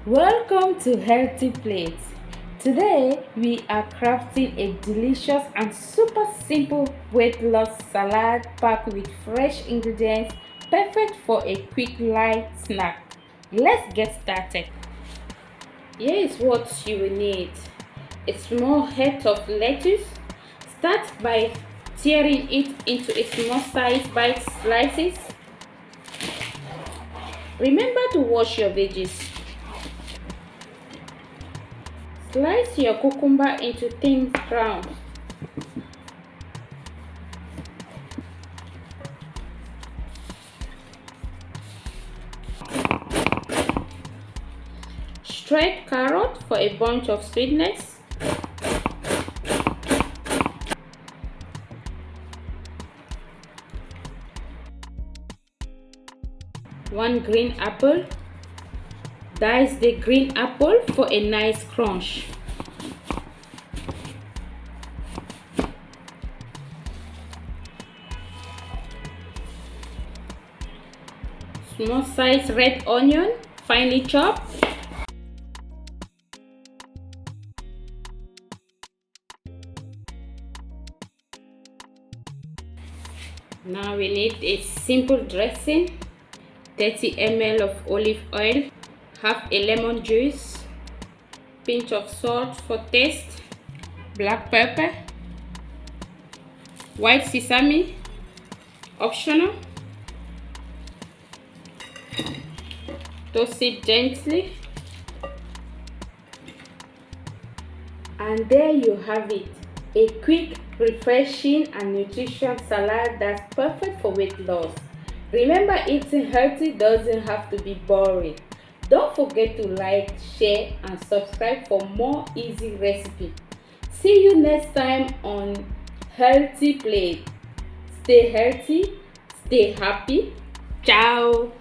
Welcome to Healthy Plates. Today we are crafting a delicious and super simple weight loss salad packed with fresh ingredients, perfect for a quick light snack. Let's get started. Here is what you will need: a small head of lettuce. Start by tearing it into a small size bite slices. Remember to wash your veggies. Slice your cucumber into thin rounds. Shred carrot for a bunch of sweetness. One green apple. Dice the green apple for a nice crunch. Small size red onion, finely chopped. Now we need a simple dressing: 30 ml of olive oil, half a lemon juice, pinch of salt for taste, black pepper, white sesame, optional. Toast it gently, and there you have it, a quick, refreshing and nutritious salad that's perfect for weight loss. Remember, eating healthy doesn't have to be boring. Don't forget to like, share and subscribe for more easy recipes. See you next time on Healthy Plate. Stay healthy, stay happy. Ciao.